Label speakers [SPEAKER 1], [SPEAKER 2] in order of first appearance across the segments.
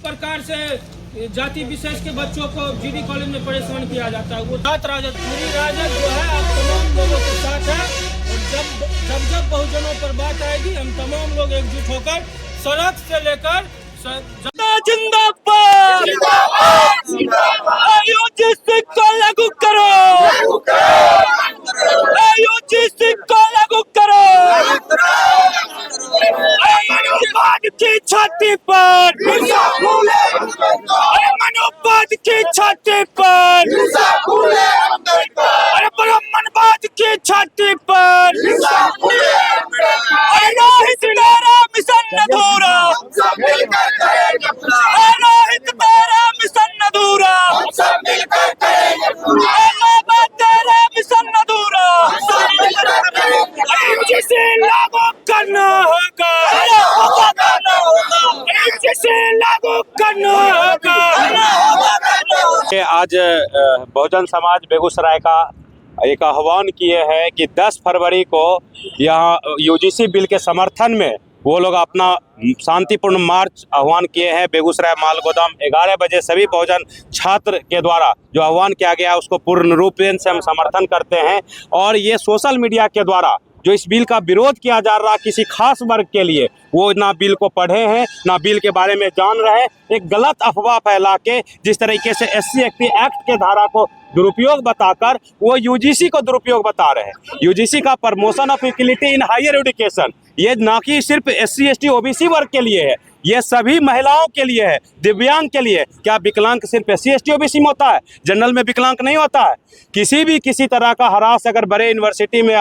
[SPEAKER 1] प्रकार से जाति विशेष के बच्चों को जीडी कॉलेज में परेशान किया जाता है। वो जात राजद, पूरी राजद जो है आप तमाम लोगों के साथ है। और जब बहुजनों पर बात आएगी हम तमाम लोग एकजुट होकर सड़क से लेकर जिंदाबाद यूजीसी को लागू करो, यूजीसी को लागू करो, मनुवाद की छाती पर, मनुवाद की छाती पर, ब्राह्मणवाद की छाती पर, रोहित तेरा मिशन अधूरा, रोहित तेरा मिशन अधूरा, तेरा मिशन अधूरा, यूजीसी लागू करना होगा, यूजीसी लागू करना होगा।
[SPEAKER 2] आज बहुजन समाज बेगूसराय का एक आह्वान किए हैं कि 10 फरवरी को यहाँ यूजीसी बिल के समर्थन में वो लोग अपना शांतिपूर्ण मार्च आह्वान किए हैं। बेगूसराय माल गोदाम 11 बजे सभी बहुजन छात्र के द्वारा जो आह्वान किया गया उसको पूर्ण रूप से हम समर्थन करते हैं। और ये सोशल मीडिया के द्वारा जो इस बिल का विरोध किया जा रहा किसी खास वर्ग के लिए, वो ना बिल को पढ़े हैं ना बिल के बारे में जान रहे हैं, एक गलत अफवाह फैला के जिस तरीके से SC एक्ट के धारा को दुरुपयोग बताकर वो यूजीसी को दुरुपयोग बता रहे हैं। यूजीसी का promotion of equality in higher education ये ना कि सिर्फ SC ST OBC वर्ग के लिए है, ये सभी महिलाओं के लिए है, दिव्यांग के लिए। क्या विकलांग सिर्फ SC ST OBC में होता है? जनरल में विकलांग नहीं होता है? किसी तरह का हरास अगर बड़े यूनिवर्सिटी में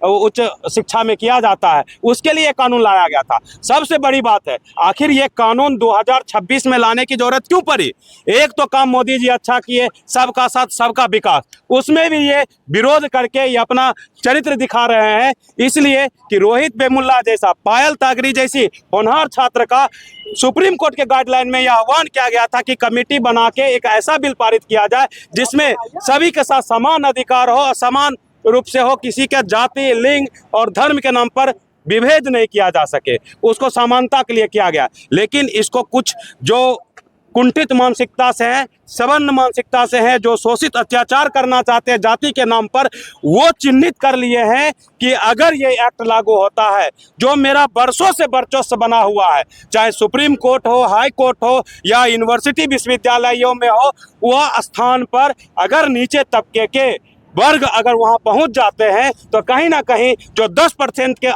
[SPEAKER 2] उच्च शिक्षा में किया जाता है उसके लिए कानून लाया गया था। सबसे बड़ी बात है आखिर ये कानून 2026 में लाने की जरूरत क्यों पड़ी? एक तो काम मोदी जी अच्छा किए, सबका साथ सबका विकास, उसमें भी ये विरोध करके ये अपना चरित्र दिखा रहे हैं। इसलिए कि रोहित वेमुल्ला जैसा, पायल तागरी जैसी होनहार छात्र का सुप्रीम कोर्ट के गाइडलाइन में यह आह्वान किया गया था कि कमेटी बना के एक ऐसा बिल पारित किया जाए जिसमें सभी के साथ समान अधिकार हो, समान रूप से हो, किसी के जाति, लिंग और धर्म के नाम पर विभेद नहीं किया जा सके, उसको समानता के लिए किया गया। लेकिन इसको कुछ जो कुंठित मानसिकता से हैं, सवर्ण मानसिकता से हैं, जो शोषित अत्याचार करना चाहते हैं जाति के नाम पर, वो चिन्हित कर लिए हैं कि अगर ये एक्ट लागू होता है जो मेरा वर्षों से वर्चस्व बना हुआ है, चाहे सुप्रीम कोर्ट हो, हाई कोर्ट हो या यूनिवर्सिटी विश्वविद्यालयों में हो, वह स्थान पर अगर नीचे तबके के वर्ग अगर वहां पहुंच जाते हैं तो कहीं ना कहीं जो 10% के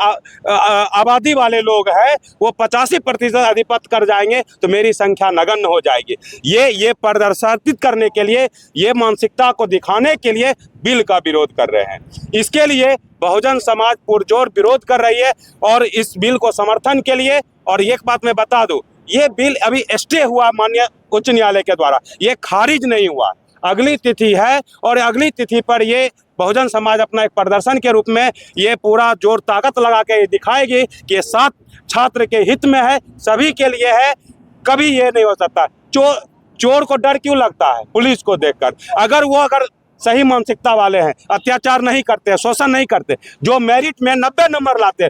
[SPEAKER 2] आबादी वाले लोग हैं वो 85% अधिपत कर जाएंगे, तो मेरी संख्या नगण्य हो जाएगी। ये प्रदर्शित करने के लिए, ये मानसिकता को दिखाने के लिए बिल का विरोध कर रहे हैं। इसके लिए बहुजन समाज पुरजोर विरोध कर रही है और इस बिल को समर्थन के लिए। और एक बात मैं बता दूं, ये बिल अभी स्टे हुआ माननीय उच्च न्यायालय के द्वारा, ये खारिज नहीं हुआ, अगली तिथि है और अगली तिथि पर ये बहुजन समाज अपना एक प्रदर्शन के रूप में ये पूरा जोर ताकत लगा के दिखाएगी कि ये सात छात्र के हित में है, सभी के लिए है। कभी ये नहीं हो सकता। चोर को डर क्यों लगता है पुलिस को देखकर? अगर सही मानसिकता वाले हैं, अत्याचार नहीं करते, शोषण नहीं करते, जो मेरिट में 90 नंबर लाते,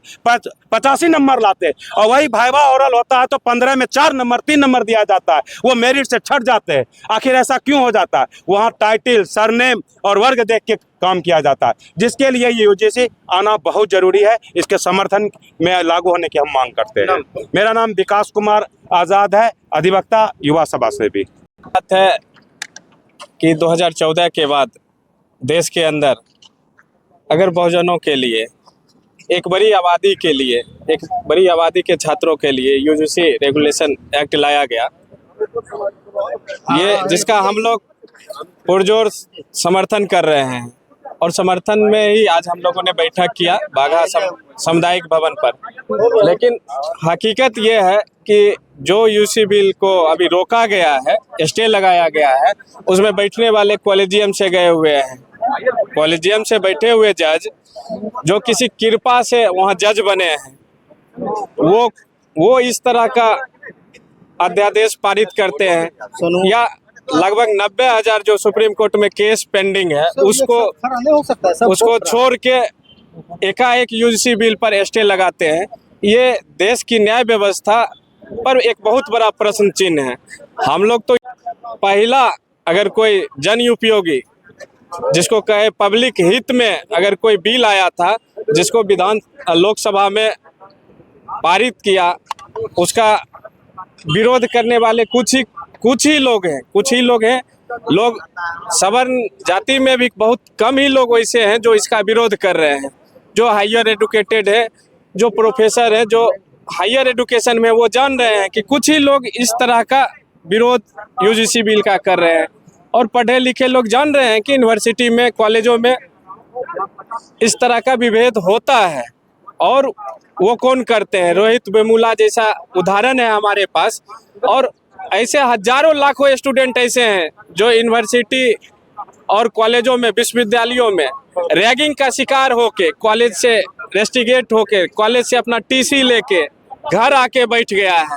[SPEAKER 2] 85 नंबर लाते, और वही वाइवा ओरल होता है तो 15 में 4 नंबर 3 नंबर दिया जाता है, वो मेरिट से छट जाते हैं। आखिर ऐसा क्यों हो जाता है? वहाँ टाइटल, सरनेम और वर्ग देख के काम किया जाता है, जिसके लिए ये यूजीसी आना बहुत जरूरी है। इसके समर्थन में लागू होने की हम मांग करते हैं। मेरा नाम विकास कुमार आज़ाद है, अधिवक्ता युवा सभा से भी।
[SPEAKER 3] बात है कि 2014 के बाद देश के अंदर अगर बहुजनों के लिए, एक बड़ी आबादी के लिए, एक बड़ी आबादी के छात्रों के लिए यूजीसी रेगुलेशन एक्ट लाया गया, ये जिसका हम लोग पुरजोर समर्थन कर रहे हैं। और समर्थन में ही आज हम लोगों ने बैठक किया बाघा सामुदायिक भवन पर। लेकिन हकीकत ये है कि जो यूजीसी बिल को अभी रोका गया है, स्टे लगाया गया है, उसमें बैठने वाले कॉलेजियम से गए हुए हैं। कॉलेजियम से बैठे हुए जज जो किसी कृपा से वहाँ जज बने हैं, वो इस तरह का अध्यादेश पारित करते हैं या लगभग 90,000 जो सुप्रीम कोर्ट में केस पेंडिंग है उसको छोड़ के एकाएक यूजीसी बिल पर स्टे लगाते हैं। ये देश की न्याय व्यवस्था पर एक बहुत बड़ा प्रश्न चिन्ह है। हम लोग तो पहला अगर कोई जन उपयोगी जिसको कहे पब्लिक हित में अगर कोई बिल आया था जिसको लोकसभा में पारित किया, उसका विरोध करने वाले कुछ ही लोग हैं। लोग सवर्ण जाति में भी बहुत कम ही लोग वैसे हैं जो इसका विरोध कर रहे हैं। जो हायर एजुकेटेड है, जो प्रोफेसर है, जो हायर एजुकेशन में, वो जान रहे हैं कि कुछ ही लोग इस तरह का विरोध यूजीसी बिल का कर रहे हैं। और पढ़े लिखे लोग जान रहे हैं कि यूनिवर्सिटी में, कॉलेजों में इस तरह का विभेद होता है और वो कौन करते हैं। रोहित वेमुला जैसा उदाहरण है हमारे पास, और ऐसे हजारों लाखों स्टूडेंट ऐसे हैं जो यूनिवर्सिटी और कॉलेजों में, विश्वविद्यालयों में रैगिंग का शिकार होके, कॉलेज से रेस्टिगेट होके, कॉलेज से अपना टीसी लेके घर आके बैठ गया है।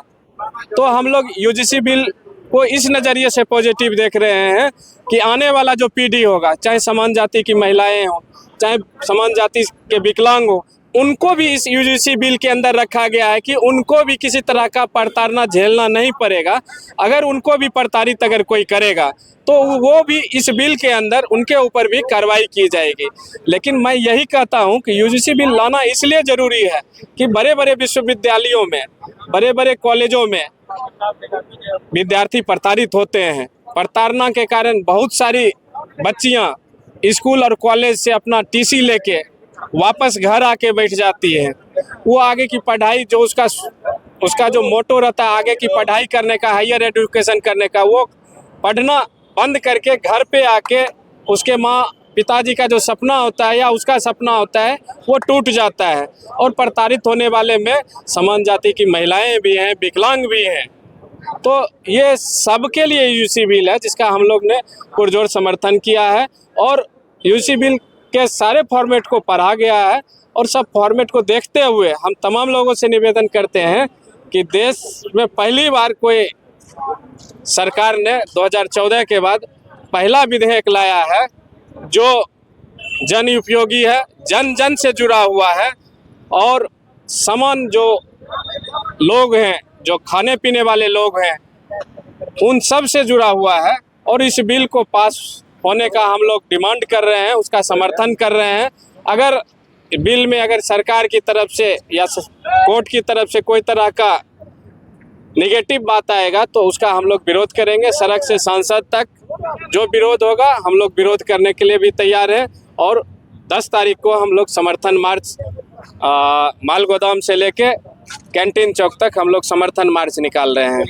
[SPEAKER 3] तो हम लोग यूजीसी बिल को इस नज़रिए से पॉजिटिव देख रहे हैं कि आने वाला जो पीढ़ी होगा, चाहे समान जाति की महिलाएं हों, चाहे समान जाति के विकलांग हो, उनको भी इस यूजीसी बिल के अंदर रखा गया है कि उनको भी किसी तरह का प्रताड़ना झेलना नहीं पड़ेगा। अगर उनको भी प्रताड़ित अगर कोई करेगा तो वो भी इस बिल के अंदर उनके ऊपर भी कार्रवाई की जाएगी। लेकिन मैं यही कहता हूं कि यूजीसी बिल लाना इसलिए ज़रूरी है कि बड़े बड़े विश्वविद्यालयों में, बड़े बड़े कॉलेजों में विद्यार्थी प्रताड़ित होते हैं। प्रताड़ना के कारण बहुत सारी बच्चियां स्कूल और कॉलेज से अपना टीसी लेके वापस घर आके बैठ जाती है। वो आगे की पढ़ाई जो उसका जो मोटो रहता है आगे की पढ़ाई करने का, हायर एजुकेशन करने का, वो पढ़ना बंद करके घर पे आके उसके माँ पिताजी का जो सपना होता है या उसका सपना होता है वो टूट जाता है। और प्रताड़ित होने वाले में समान जाति की महिलाएं भी हैं, विकलांग भी हैं। तो ये सबके लिए यूजीसी बिल है जिसका हम लोग ने पुरजोर समर्थन किया है। और यूजीसी बिल के सारे फॉर्मेट को पढ़ा गया है और सब फॉर्मेट को देखते हुए हम तमाम लोगों से निवेदन करते हैं कि देश में पहली बार कोई सरकार ने 2014 के बाद पहला विधेयक लाया है जो जन उपयोगी है, जन जन से जुड़ा हुआ है और समान जो लोग हैं, जो खाने पीने वाले लोग हैं, उन सब से जुड़ा हुआ है। और इस बिल को पास होने का हम लोग डिमांड कर रहे हैं, उसका समर्थन कर रहे हैं। अगर बिल में अगर सरकार की तरफ से या कोर्ट की तरफ से कोई तरह का नेगेटिव बात आएगा तो उसका हम लोग विरोध करेंगे। सड़क से सांसद तक जो विरोध होगा हम लोग विरोध करने के लिए भी तैयार हैं। और 10 तारीख को हम लोग समर्थन मार्च माल गोदाम से लेके कैंटीन चौक तक हम लोग समर्थन मार्च निकाल रहे हैं।